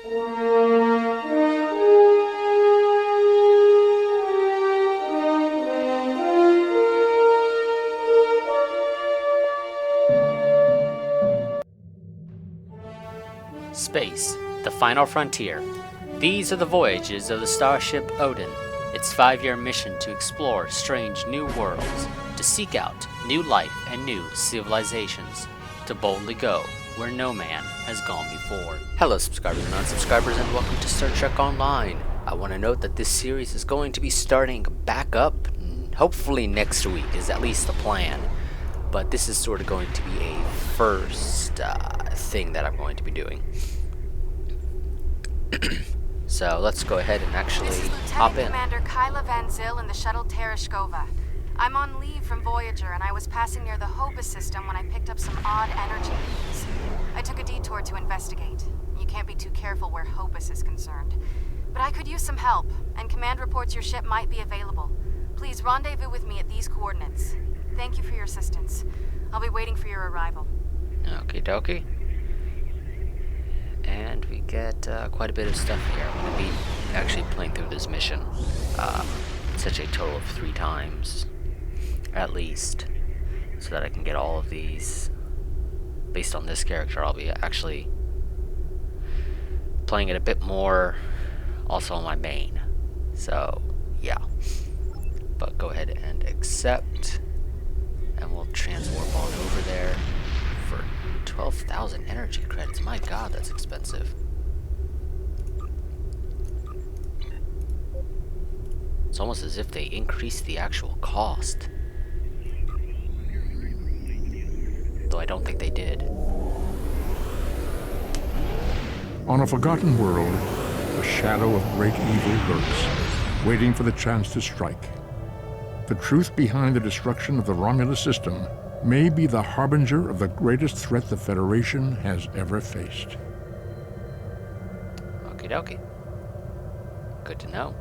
Space, the final frontier. These are the voyages of the starship Odin. Its 5-year mission to explore strange new worlds, to seek out new life and new civilizations, to boldly go where no man has gone before. Hello subscribers and non-subscribers, and welcome to Star Trek Online. I want to note that this series is going to be starting back up, hopefully next week is at least the plan. But this is sort of going to be a first thing that I'm going to be doing. So let's go ahead and actually hop in. Commander Kyla Van Zyl in the shuttle Tereshkova. I'm on leave from Voyager, and I was passing near the Hobus system when I picked up some odd energy beams. I took a detour to investigate. You can't be too careful where Hobus is concerned. But I could use some help, and command reports your ship might be available. Please rendezvous with me at these coordinates. Thank you for your assistance. I'll be waiting for your arrival. Okie dokie. And we get quite a bit of stuff here. I'm going to be actually playing through this mission such a total of 3 times, at least, so that I can get all of these. Based on this character, I'll be actually playing it a bit more also on my main. So, yeah. But go ahead and accept, and we'll transwarp on over there for 12,000 energy credits. My god, that's expensive. It's almost as if they increased the actual cost. Though I don't think they did. On a forgotten world, the shadow of great evil lurks, waiting for the chance to strike. The truth behind the destruction of the Romulus system may be the harbinger of the greatest threat the Federation has ever faced. Okie dokie. Good to know.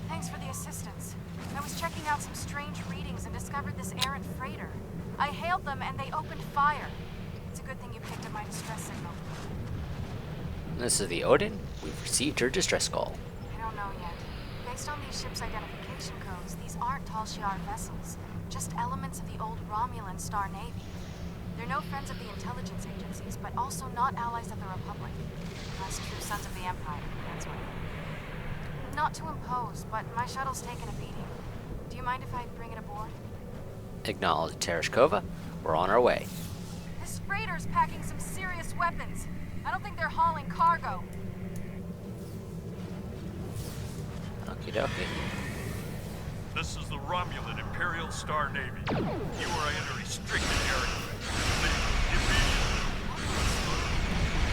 Thanks for the assistance. I was checking out some strange readings and discovered this errant freighter. I hailed them and they opened fire. It's a good thing you picked up my distress signal. This is the Odin. We've received your distress call. I don't know yet. Based on these ships' identification codes, these aren't Tal Shiar vessels, just elements of the old Romulan Star Navy. They're no friends of the intelligence agencies, but also not allies of the Republic. Unless true sons of the Empire, that's what. Not to impose, but my shuttle's taken a beating. Do you mind if I bring it aboard? Acknowledge Tereshkova. We're on our way. This freighter's packing some serious weapons. I don't think they're hauling cargo. Okie dokie. This is the Romulan Imperial Star Navy. You are in a restricted area. Leave immediately.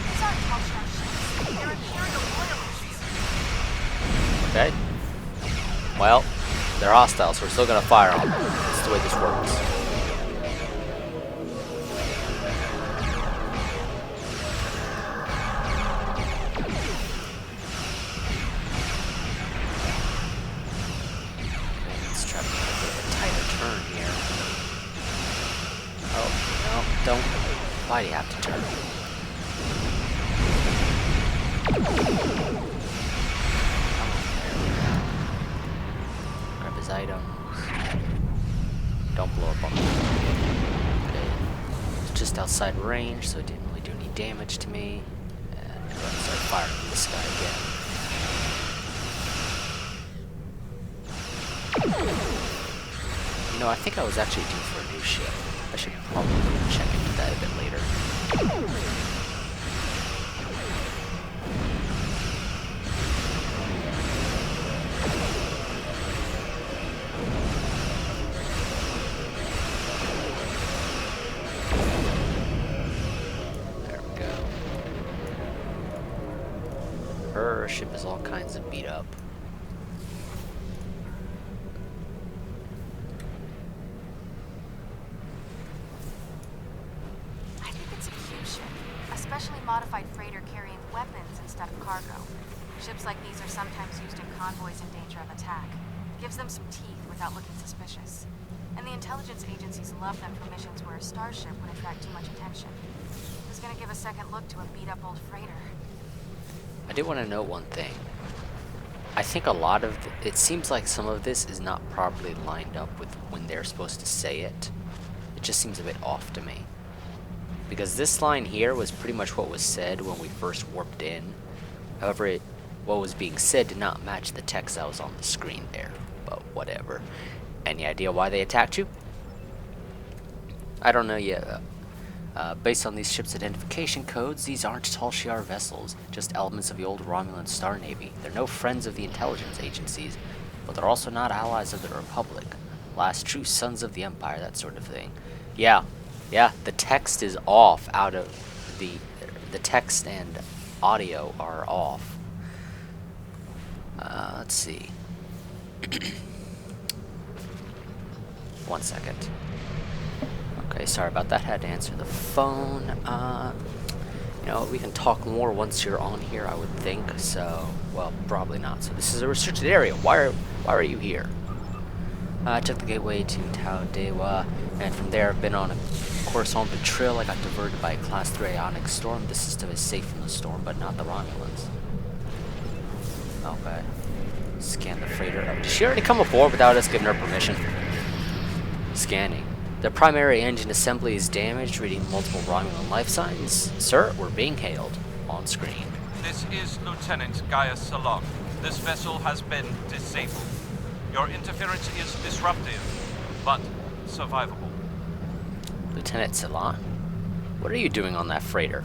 These aren't Tal Shiar ships. They're Imperial loyalists. Okay. Well, they're hostile, so we're still gonna fire on them. That's the way this works. Don't. Why do you have to turn? Grab his items. Don't blow up on him. Okay. It's just outside range, so it didn't really do any damage to me. And I'm going to start firing at this guy again. You know, I think I was actually due for a new ship. I should probably check into that a bit later. There we go. Her ship is all kinds of beat up. Especially modified freighter carrying weapons instead of cargo. Ships like these are sometimes used in convoys in danger of attack. Gives them some teeth without looking suspicious. And the intelligence agencies love them for missions where a starship would attract too much attention. Who's gonna give a second look to a beat-up old freighter? I do want to note one thing. I think a lot of it seems like some of this is not properly lined up with when they're supposed to say it. It just seems a bit off to me. Because this line here was pretty much what was said when we first warped in. However, what was being said did not match the text that was on the screen there. But whatever. Any idea why they attacked you? I don't know yet. Based on these ships' identification codes, these aren't Tal Shiar vessels, just elements of the old Romulan Star Navy. They're no friends of the intelligence agencies, but they're also not allies of the Republic. Last true sons of the Empire, that sort of thing. Yeah, the text is off out of the text and audio are off. Let's see. 1 second. Okay, sorry about that. Had to answer the phone. You know, we can talk more once you're on here, I would think. So, well, probably not. So this is a restricted area. Why are you here? I took the gateway to Tau Dewa, and from there I've been on a course home to Trill. I got diverted by a Class 3 ionic storm. The system is safe from the storm, but not the Romulans. Okay. Scan the freighter. Did she already come aboard without us giving her permission? Scanning. The primary engine assembly is damaged, reading multiple Romulan life signs. Sir, we're being hailed on screen. This is Lieutenant Gaius Salon. This vessel has been disabled. Your interference is disruptive, but survivable. Lieutenant Salon? What are you doing on that freighter?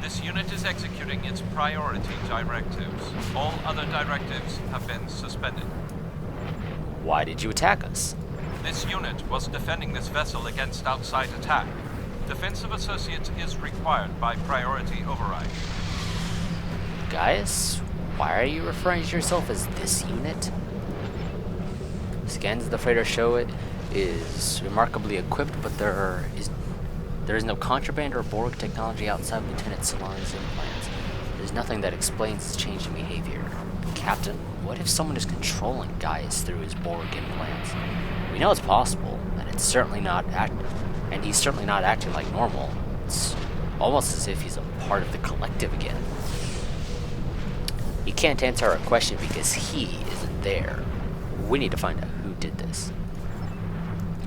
This unit is executing its priority directives. All other directives have been suspended. Why did you attack us? This unit was defending this vessel against outside attack. Defensive associates is required by priority override. Gaius, why are you referring to yourself as this unit? Scans of the freighter show it is remarkably equipped, but there is no contraband or Borg technology outside of Lieutenant Salon's implants. There's nothing that explains its change in behavior. Captain, what if someone is controlling Gaius through his Borg implants? We know it's possible, and he's certainly not acting like normal. It's almost as if he's a part of the collective again. He can't answer our question because he isn't there. We need to find out who did this.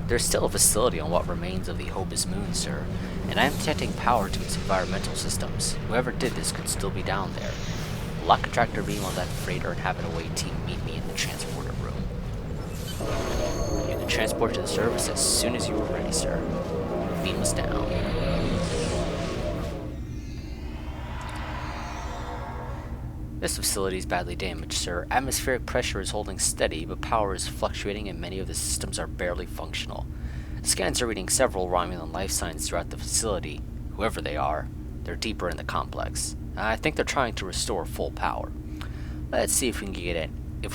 There's still a facility on what remains of the Hobus Moon, sir, and I am detecting power to its environmental systems. Whoever did this could still be down there. Lock a tractor beam on that freighter and have an away team meet me in the transporter room. You can transport to the surface as soon as you are ready, sir. Beam us down. This facility is badly damaged, sir. Atmospheric pressure is holding steady, but power is fluctuating and many of the systems are barely functional. Scans are reading several Romulan life signs throughout the facility. Whoever they are, they're deeper in the complex. I think they're trying to restore full power. Let's see if we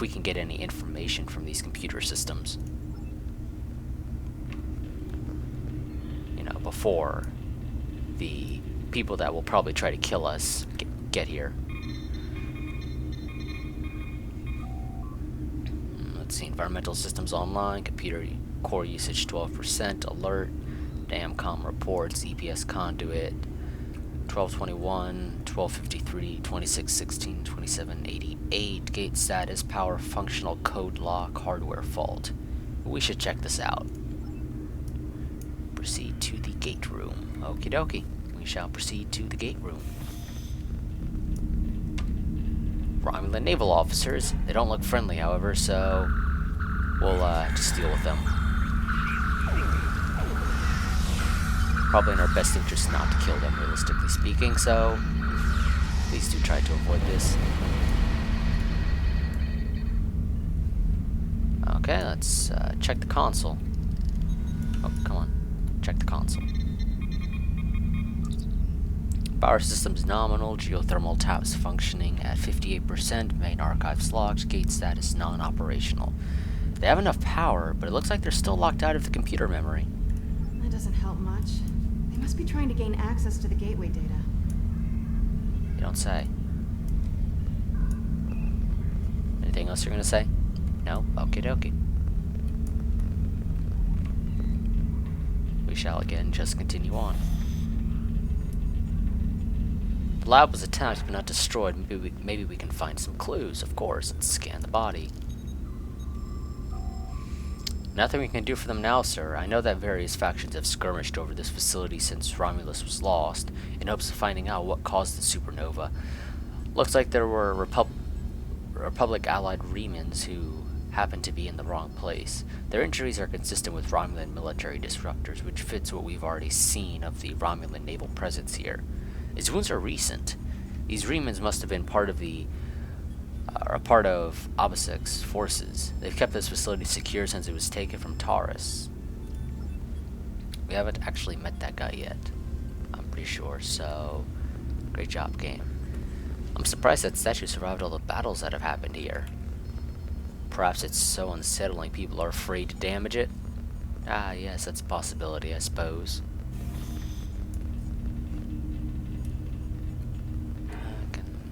can get any information from these computer systems. You know, before the people that will probably try to kill us get here. Let's see, environmental systems online, computer core usage 12%, alert, DAMCOM reports, EPS conduit, 1221, 1253, 2616, 2788, gate status, power functional code lock, hardware fault. We should check this out. Proceed to the gate room. Okie dokie. We shall proceed to the gate room. Romulan naval officers. They don't look friendly, however, so we'll just deal with them. Probably in our best interest not to kill them, realistically speaking, so please do try to avoid this. Okay, let's check the console. Oh, come on. Check the console. Power systems nominal, geothermal taps functioning at 58%, main archives locked, gate status non-operational. They have enough power, but it looks like they're still locked out of the computer memory. That doesn't help much. They must be trying to gain access to the gateway data. You don't say. Anything else you're gonna say? No? Okie dokie. we shall again just continue on. The lab was attacked but not destroyed. Maybe we can find some clues, of course. Let's scan the body. Nothing we can do for them now, sir. I know that various factions have skirmished over this facility since Romulus was lost, in hopes of finding out what caused the supernova. Looks like there were Republic allied remans who happened to be in the wrong place. Their injuries are consistent with Romulan military disruptors, which fits what we've already seen of the Romulan naval presence here. His wounds are recent. These remans must have been part of Abasek's forces. They've kept this facility secure since it was taken from Taurus. We haven't actually met that guy yet, I'm pretty sure, so great job, game. I'm surprised that statue survived all the battles that have happened here. Perhaps it's so unsettling people are afraid to damage it? Ah, yes, that's a possibility, I suppose.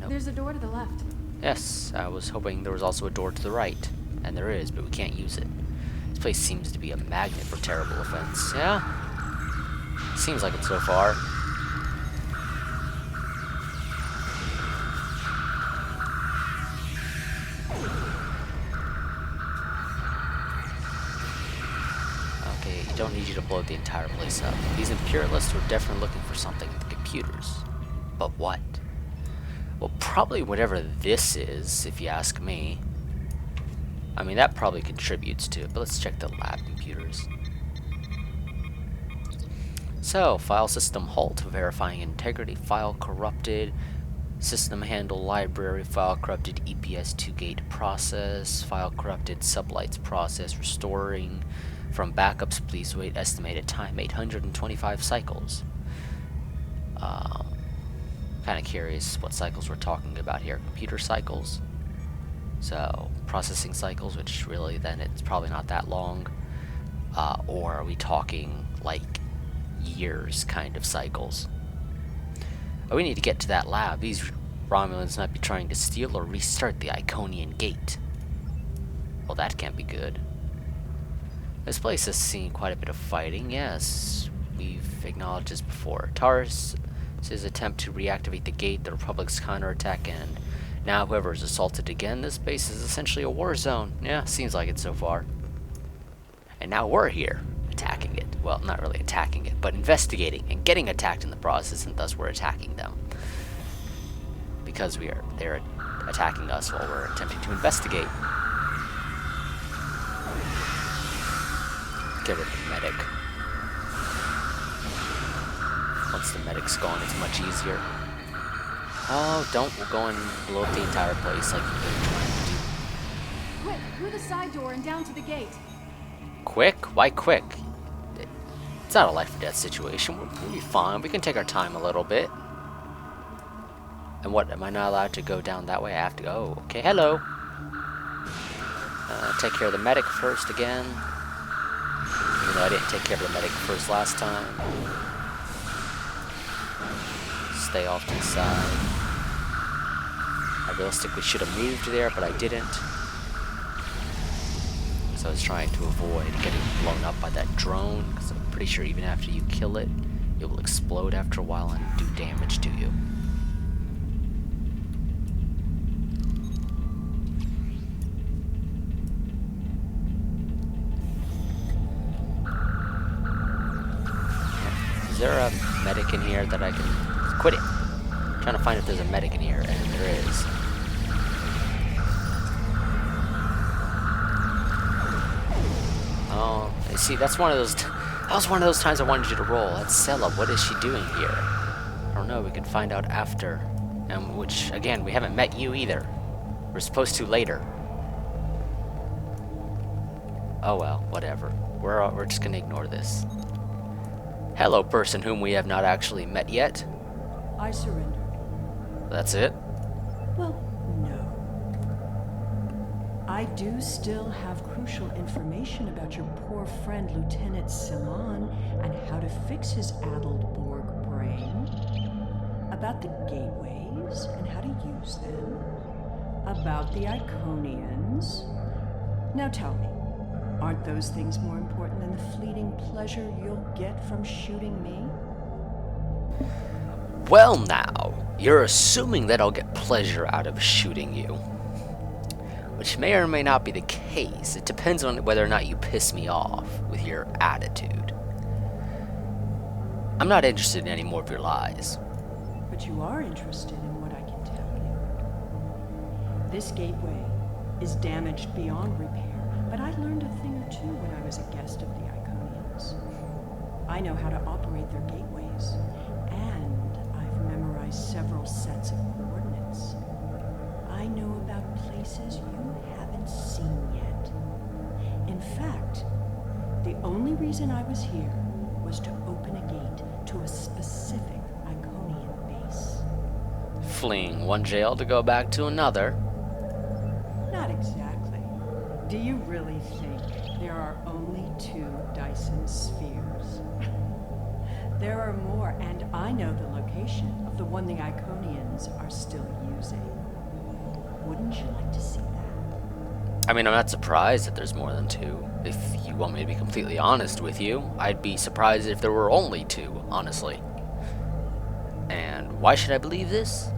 Nope. There's a door to the left. Yes, I was hoping there was also a door to the right. And there is, but we can't use it. This place seems to be a magnet for terrible events. Yeah? Seems like it so far. Okay, I don't need you to blow the entire place up. These Imperialists were definitely looking for something in the computers. But what? Well, probably whatever this is, if you ask me. I mean, that probably contributes to it, but let's check the lab computers. So, file system halt, verifying integrity, file corrupted, system handle library, file corrupted, EPS 2-gate process, file corrupted, sublights process, restoring from backups, please wait, estimated time 825 cycles. Kind of curious what cycles we're talking about here. Computer cycles. So, processing cycles, which really then it's probably not that long. Or are we talking like years kind of cycles? Oh, we need to get to that lab. These Romulans might be trying to steal or restart the Iconian gate. Well, that can't be good. This place has seen quite a bit of fighting, yes. We've acknowledged this before. Taurus' attempt to reactivate the gate, the Republic's counterattack, and now whoever is assaulted again. This base is essentially a war zone. Yeah, seems like it so far. And now we're here, attacking it. Well, not really attacking it, but investigating and getting attacked in the process, and thus we're attacking them. Because they're attacking us while we're attempting to investigate. Get rid of the medic. Once the medic's gone, it's much easier. Oh, don't go and blow up the entire place like you've been trying to do. Quick, through the side door and down to the gate. Quick? Why quick? It's not a life or death situation. We'll be fine. We can take our time a little bit. And what, am I not allowed to go down that way? I have to go. Oh, okay, hello. Take care of the medic first again. Even though I didn't take care of the medic first last time. Stay off to the side. I realistically should have moved there, but I didn't. So I was trying to avoid getting blown up by that drone, because I'm pretty sure even after you kill it, it will explode after a while and do damage to you. Is there a medic in here that I can... Quit it! I'm trying to find if there's a medic in here, and there is. Oh, see, that's one of those... That was one of those times I wanted you to roll. That's Sela. What is she doing here? I don't know. We can find out after. Which, again, we haven't met you either. We're supposed to later. Oh well, whatever. We're just gonna ignore this. Hello, person whom we have not actually met yet. I surrender. That's it? Well, no. I do still have crucial information about your poor friend Lieutenant Simon and how to fix his addled Borg brain. About the gateways and how to use them. About the Iconians. Now tell me, Aren't those things more important than the fleeting pleasure you'll get from shooting me? Well now, you're assuming that I'll get pleasure out of shooting you. Which may or may not be the case. It depends on whether or not you piss me off with your attitude. I'm not interested in any more of your lies. But you are interested in what I can tell you. This gateway is damaged beyond repair, but I learned a thing or two when I was a guest of the Iconians. I know how to operate their gateways, and I've memorized several sets of coordinates. I know about places you haven't seen yet. In fact, the only reason I was here was to open a gate to a specific Iconian base. Fleeing one jail to go back to another. Not exactly. Do you really think there are only 2 Dyson spheres? There are more, and I know the location of the one the Iconians are still using. Wouldn't you like to see that? I mean, I'm not surprised that there's more than 2. If you want me to be completely honest with you, I'd be surprised if there were only 2, honestly. And why should I believe this?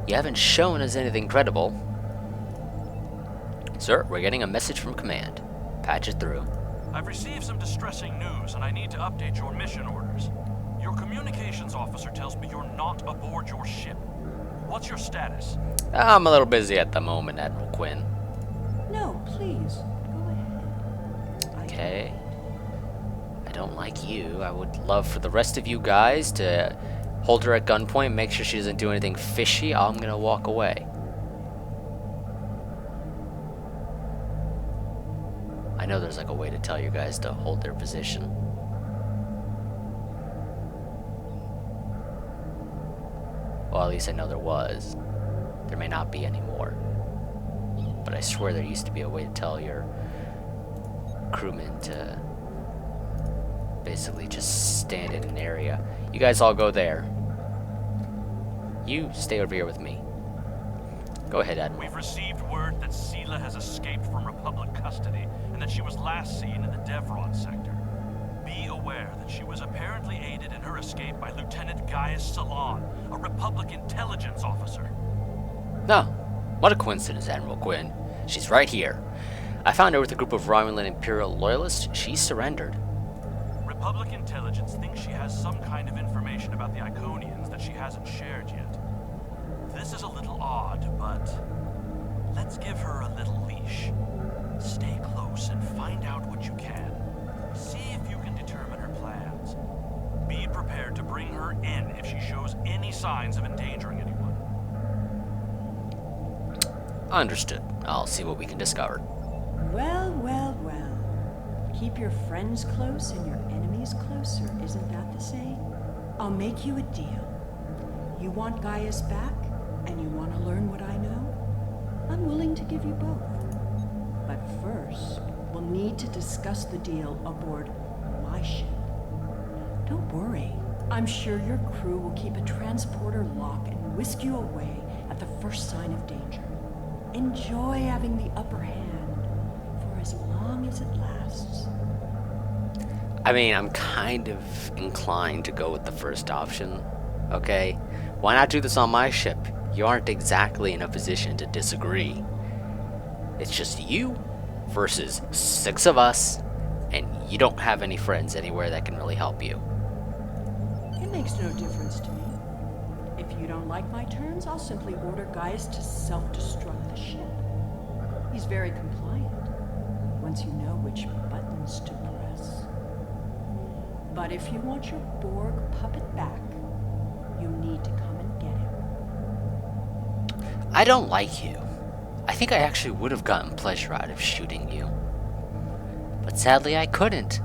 You haven't shown us anything credible. Sir, we're getting a message from command. Patch it through. I've received some distressing news, and I need to update your mission orders. Your communications officer tells me you're not aboard your ship. What's your status? I'm a little busy at the moment, Admiral Quinn. No, please, go ahead. Okay. I don't like you. I would love for the rest of you guys to hold her at gunpoint, make sure she doesn't do anything fishy. I'm gonna walk away. I know there's like a way to tell you guys to hold their position. Well, at least I know there was. There may not be anymore. But I swear there used to be a way to tell your crewmen to basically just stand in an area. You guys all go there. You stay over here with me. Go ahead, Admiral. We've received word that Sela has escaped from Republic custody and that she was last seen in the Devron sector. Be aware that she was apparently aided in her escape by Lieutenant Gaius Salon, a Republic intelligence officer. No. What a coincidence, Admiral Quinn. She's right here. I found her with a group of Romulan Imperial loyalists. She surrendered. Republic intelligence thinks she has some kind of information about the Iconians that she hasn't shared yet. This is a little odd, but let's give her a little leash. Stay close and find out what you can. See if you can determine her plans. Be prepared to bring her in if she shows any signs of endangering anyone. Understood. I'll see what we can discover. Well, well, well. Keep your friends close and your enemies closer, isn't that the saying? I'll make you a deal. You want Gaius back, and you want to learn what I know? I'm willing to give you both. But first, we'll need to discuss the deal aboard my ship. Don't worry. I'm sure your crew will keep a transporter lock and whisk you away at the first sign of danger. Enjoy having the upper hand for as long as it lasts. I mean, I'm kind of inclined to go with the first option, okay? Why not do this on my ship? You aren't exactly in a position to disagree. It's just you versus 6 of us, and you don't have any friends anywhere that can really help you. It makes no difference to me. If you don't like my terms, I'll simply order Gaius to self-destruct the ship. He's very compliant, once you know which buttons to press. But if you want your Borg puppet back, you need to come and get him. I don't like you. I think I actually would have gotten pleasure out of shooting you. But sadly I couldn't.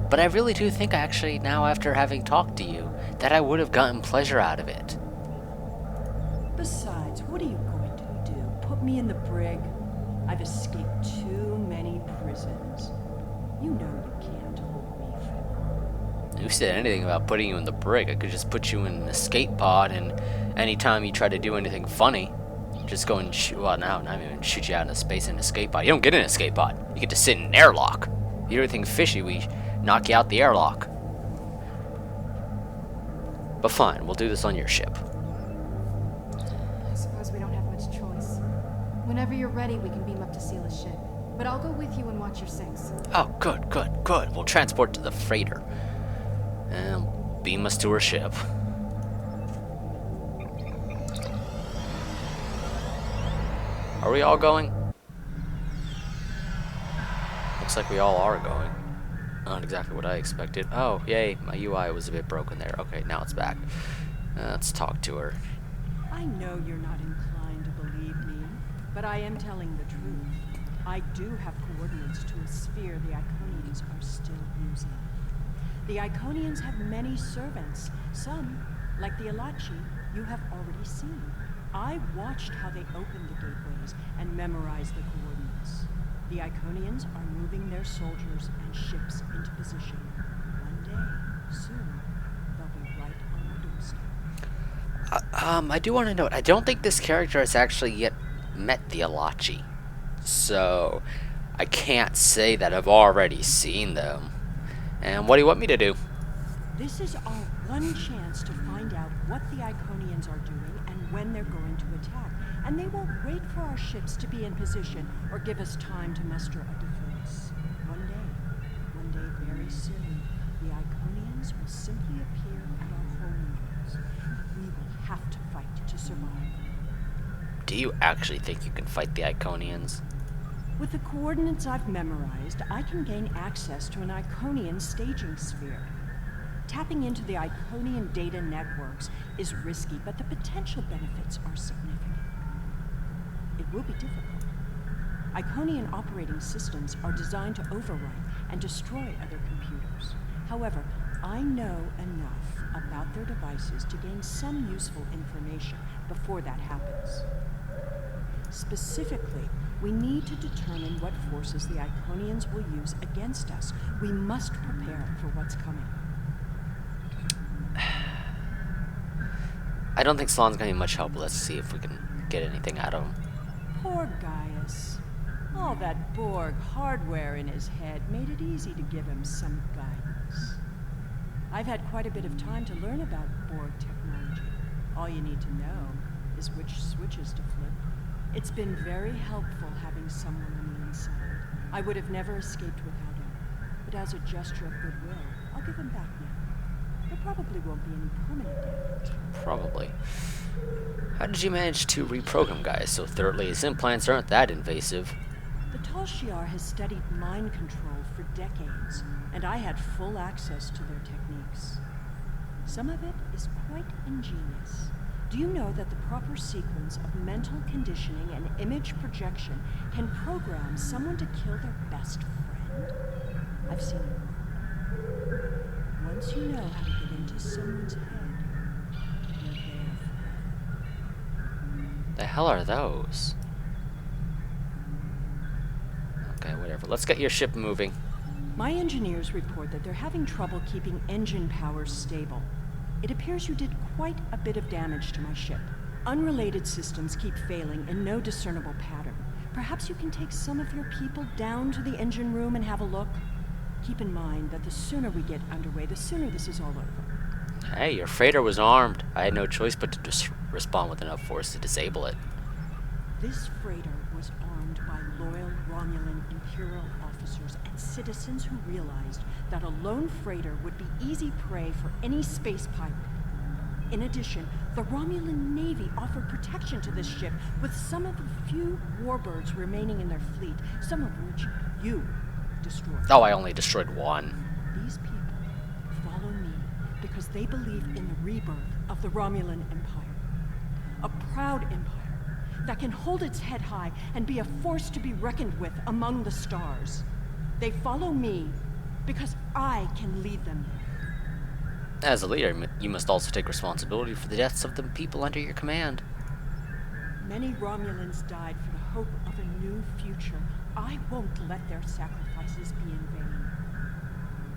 But I really do think actually now after having talked to you, that I would have gotten pleasure out of it. Besides, what are you going to do? Put me in the brig? I've escaped too many prisons. You know you can't hold me for long. Who said anything about putting you in the brig? I could just put you in an escape pod, and anytime you try to do anything funny, just go and shoot, well, no, not even shoot you out into space in an escape pod. You don't get in an escape pod. You get to sit in an airlock. If you do anything fishy, we knock you out the airlock. But fine, we'll do this on your ship. I suppose we don't have much choice. Whenever you're ready, we can beam up to seal a ship. But I'll go with you and watch your six. Oh, good, good, good. We'll transport to the freighter. And beam us to her ship. Are we all going? Looks like we all are going. Not exactly what I expected. Oh, yay, my UI was a bit broken there. Okay, now it's back. Let's talk to her. I know you're not inclined to believe me, but I am telling the truth. I do have coordinates to a sphere the Iconians are still using. The Iconians have many servants. Some, like the Alachi, you have already seen. I watched how they opened the gateways and memorized the coordinates. The Iconians are moving their soldiers and ships into position. One day, soon, they'll be right on our doorstep. I do want to note, I don't think this character has actually yet met the Alachi. So, I can't say that I've already seen them. And what do you want me to do? This is our one chance to find out what the Iconians are doing and when they're going to attack. And they won't wait for our ships to be in position or give us time to muster a defense. One day very soon, the Iconians will simply appear at our homelands. We will have to fight to survive. Do you actually think you can fight the Iconians? With the coordinates I've memorized, I can gain access to an Iconian staging sphere. Tapping into the Iconian data networks is risky, but the potential benefits are significant. It will be difficult. Iconian operating systems are designed to overwrite and destroy other computers. However, I know enough about their devices to gain some useful information before that happens. Specifically, we need to determine what forces the Iconians will use against us. We must prepare for what's coming. I don't think Salon's gonna be much help. Let's see if we can get anything out of him. Poor Gaius. All that Borg hardware in his head made it easy to give him some guidance. I've had quite a bit of time to learn about Borg technology. All you need to know is which switches to flip. It's been very helpful having someone on the inside. I would have never escaped without him. But as a gesture of goodwill, I'll give him back now. There probably won't be any permanent damage. Probably. How did you manage to reprogram guys so thoroughly? His implants aren't that invasive. The Tal Shiar has studied mind control for decades, and I had full access to their techniques. Some of it is quite ingenious. Do you know that the proper sequence of mental conditioning and image projection can program someone to kill their best friend? I've seen it work. Once you know how to get into someone's head, you're there forever. The hell are those? Okay, whatever. Let's get your ship moving. My engineers report that they're having trouble keeping engine power stable. It appears you did quite a bit of damage to my ship. Unrelated systems keep failing in no discernible pattern. Perhaps you can take some of your people down to the engine room and have a look? Keep in mind that the sooner we get underway, the sooner this is all over. Hey, your freighter was armed. I had no choice but to just respond with enough force to disable it. This freighter was armed by loyal Romulan Imperial officers and citizens who realized that a lone freighter would be easy prey for any space pirate. In addition, the Romulan Navy offered protection to this ship with some of the few warbirds remaining in their fleet, some of which you destroyed. Oh, I only destroyed one. These people follow me because they believe in the rebirth of the Romulan Empire. A proud empire that can hold its head high and be a force to be reckoned with among the stars. They follow me because I can lead them there. As a leader, you must also take responsibility for the deaths of the people under your command. Many Romulans died for the hope of a new future. I won't let their sacrifices be in vain.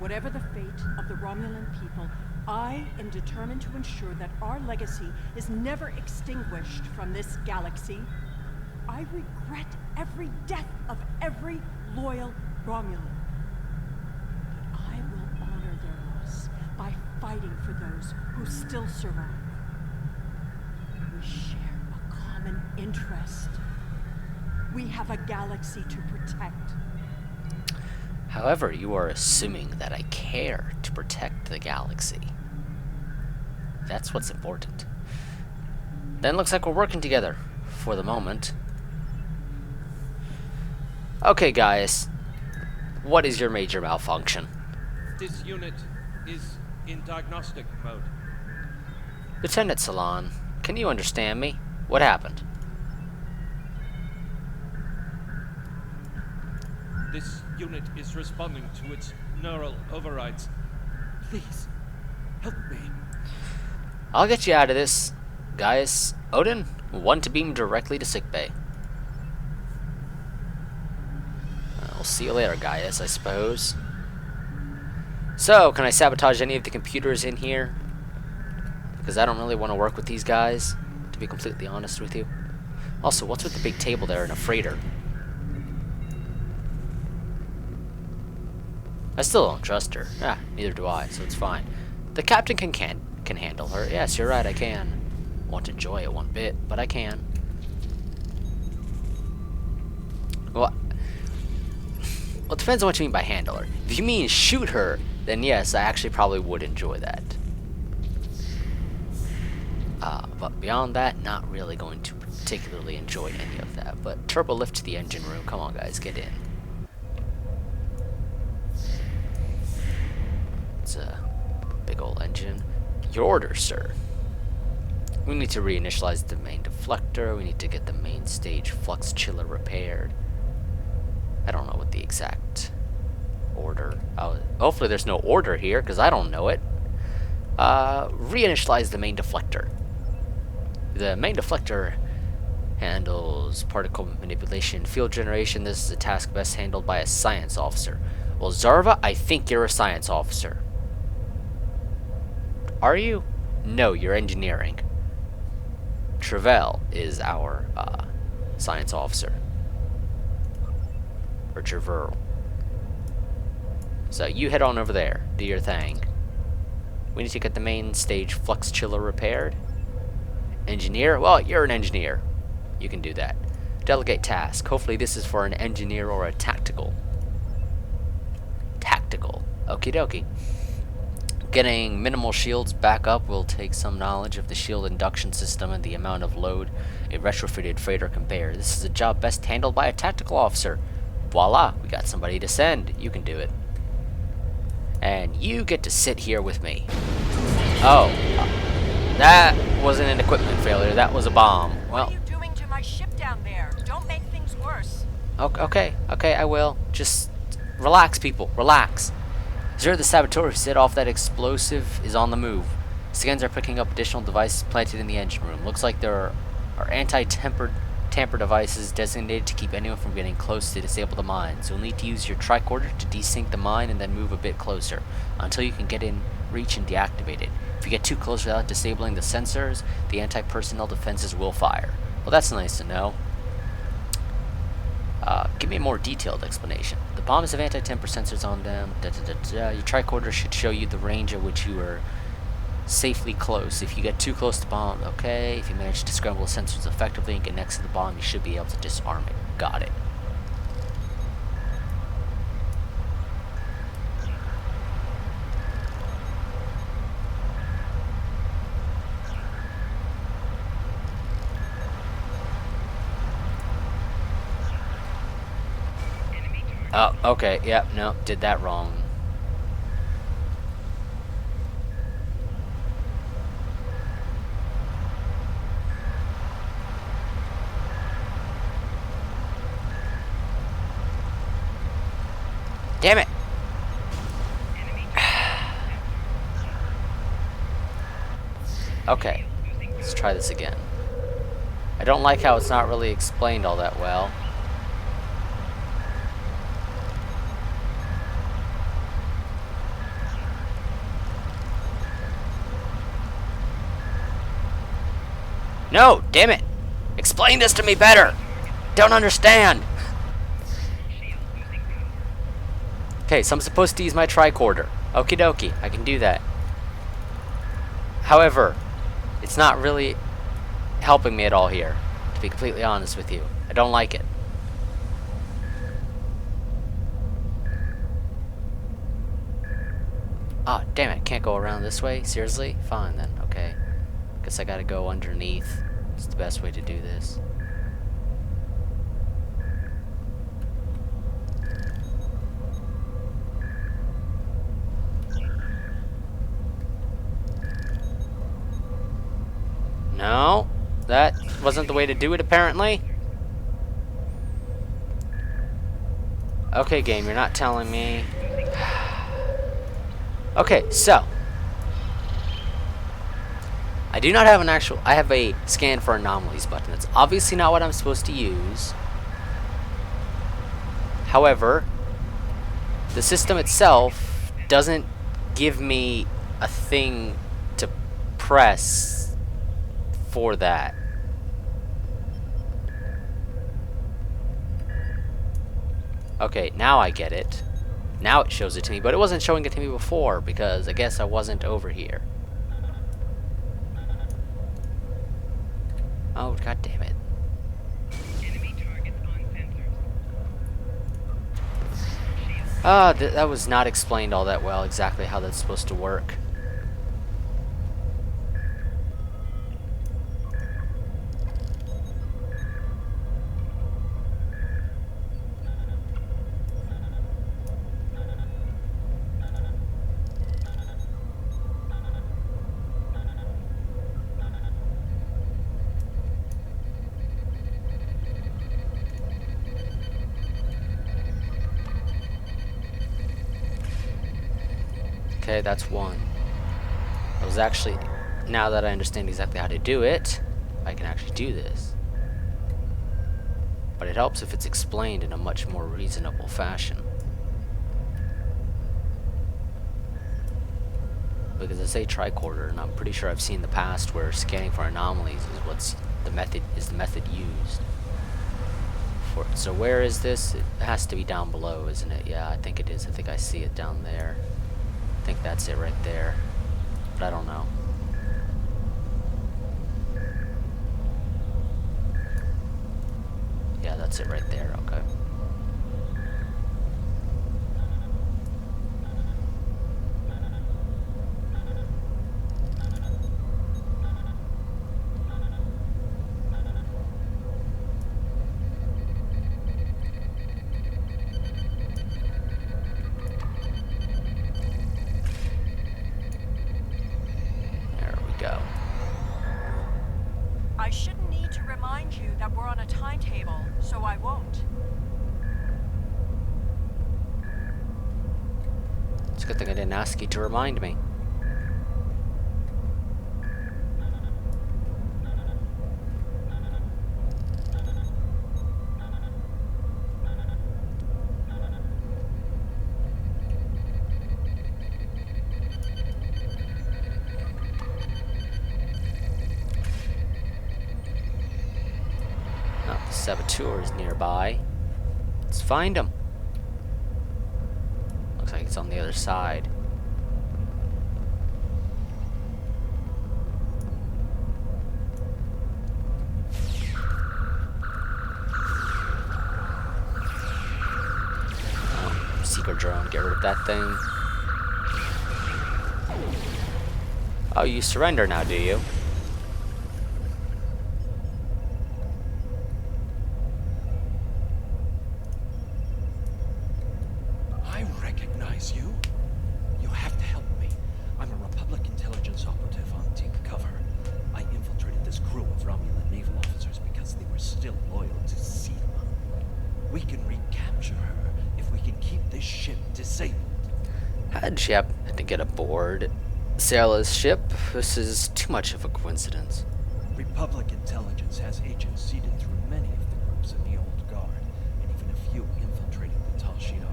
Whatever the fate of the Romulan people, I am determined to ensure that our legacy is never extinguished from this galaxy. I regret every death of every loyal Romulan. But I will honor their loss by fighting for those who still survive. We share a common interest. We have a galaxy to protect. However, you are assuming that I care to protect the galaxy. That's what's important. Then looks like we're working together for the moment. Okay, guys. What is your major malfunction? This unit is in diagnostic mode. Lieutenant Salon, can you understand me? What happened? This unit is responding to its neural overrides. Please, help me. I'll get you out of this. Guys, Odin, one to beam directly to sickbay. We'll see you later, Gaius, I suppose. So, can I sabotage any of the computers in here? Because I don't really want to work with these guys, to be completely honest with you. Also, what's with the big table there in a freighter? I still don't trust her. Ah, neither do I, so it's fine. The captain can handle her. Yes, you're right, I can. Won't enjoy it one bit, but I can. Well, it depends on what you mean by handle her. If you mean shoot her, then yes, I actually probably would enjoy that. But beyond that, not really going to particularly enjoy any of that. But turbo lift to the engine room. Come on, guys, get in. It's a big old engine. Your order, sir. We need to reinitialize the main deflector. We need to get the main stage flux chiller repaired. I don't know what the exact order. Hopefully there's no order here, because I don't know it. Reinitialize the main deflector. The main deflector handles particle manipulation, field generation. This is a task best handled by a science officer. Well, Zarva, I think you're a science officer. Are you? No, you're engineering. Travell is our science officer. Or Traverl. So you head on over there. Do your thing. We need to get the main stage flux chiller repaired. Engineer? Well, you're an engineer. You can do that. Delegate task. Hopefully this is for an engineer or a tactical. Tactical. Okie dokie. Getting minimal shields back up will take some knowledge of the shield induction system and the amount of load a retrofitted freighter can bear. This is a job best handled by a tactical officer. Voila, we got somebody to send. You can do it. And you get to sit here with me. Oh, that wasn't an equipment failure. That was a bomb. Well, What are you doing to my ship down there? Don't make things worse. okay, I will. Just relax, people. Relax. Zero, the saboteur who set off that explosive, is on the move. Scans are picking up additional devices planted in the engine room. Looks like there are anti-tamper devices designated to keep anyone from getting close to disable the mine. So you'll need to use your tricorder to desync the mine and then move a bit closer until you can get in reach and deactivate it. If you get too close without disabling the sensors, the anti-personnel defenses will fire. Well, that's nice to know. Give me a more detailed explanation. The bombs have anti-temper sensors on them. Your tricorder should show you the range at which you are safely close. If you get too close to the bomb, okay. If you manage to scramble the sensors effectively and get next to the bomb, you should be able to disarm it. Got it. Oh, okay, yep, no, did that wrong. Damn it! Okay, let's try this again. I don't like how it's not really explained all that well. No, damn it! Explain this to me better! Don't understand! Okay, so I'm supposed to use my tricorder. Okie dokie, I can do that. However, it's not really helping me at all here, to be completely honest with you. I don't like it. Ah, damn it, can't go around this way? Seriously? Fine then, okay. Guess I gotta go underneath. It's the best way to do this. No, that wasn't the way to do it apparently. Okay, game, you're not telling me. Okay, so I do not have an actual, I have a scan for anomalies button. That's obviously not what I'm supposed to use. However, the system itself doesn't give me a thing to press for that. Okay, now I get it. Now it shows it to me, but it wasn't showing it to me before because I guess I wasn't over here. Oh, god damn it. Ah, that was not explained all that well exactly how that's supposed to work. Okay, that's one. I was actually, now that I understand exactly how to do it, I can actually do this. But it helps if it's explained in a much more reasonable fashion. Because I say tricorder, and I'm pretty sure I've seen in the past where scanning for anomalies is what's the method used. So where is this? It has to be down below, isn't it? Yeah, I think it is. I think I see it down there. I think that's it right there, but I don't know. Yeah, that's it right there, okay. I shouldn't need to remind you that we're on a timetable, so I won't. It's a good thing I didn't ask you to remind me. Saboteur is nearby. Let's find him. Looks like it's on the other side. Oh, seeker drone, get rid of that thing. Oh, you surrender now, do you? You? You have to help me. I'm a Republic intelligence operative on deep cover. I infiltrated this crew of Romulan naval officers because they were still loyal to Sila. We can recapture her if we can keep this ship disabled. How did she happen to get aboard Sila's ship? This is too much of a coincidence. Republic intelligence has agents seeded through many of the groups in the Old Guard, and even a few infiltrating the Tal Shiar.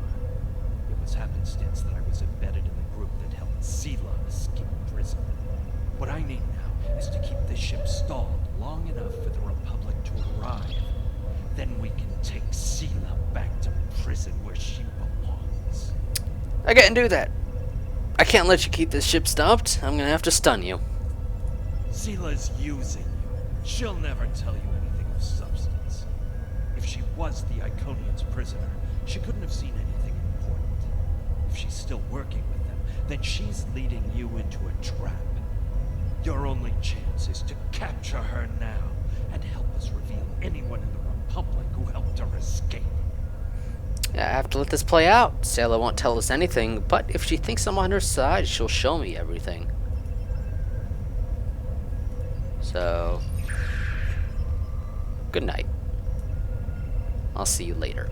It was happenstance that I was embedded in the group that helped Sila escape prison. What I need now is to keep this ship stalled long enough for the Republic to arrive, then we can take Sela back to prison where she belongs. I can't do that. I can't let you keep this ship stopped. I'm gonna have to stun you. Sela's using you. She'll never tell you anything of substance. If she was the Iconian's prisoner, she couldn't have seen anything important. If she's still working with them, then she's leading you into a trap. Your only chance is to capture her now and help us reveal anyone in the Republic who helped her escape. I have to let this play out. Sailor won't tell us anything, but if she thinks I'm on her side, she'll show me everything. So, good night. I'll see you later.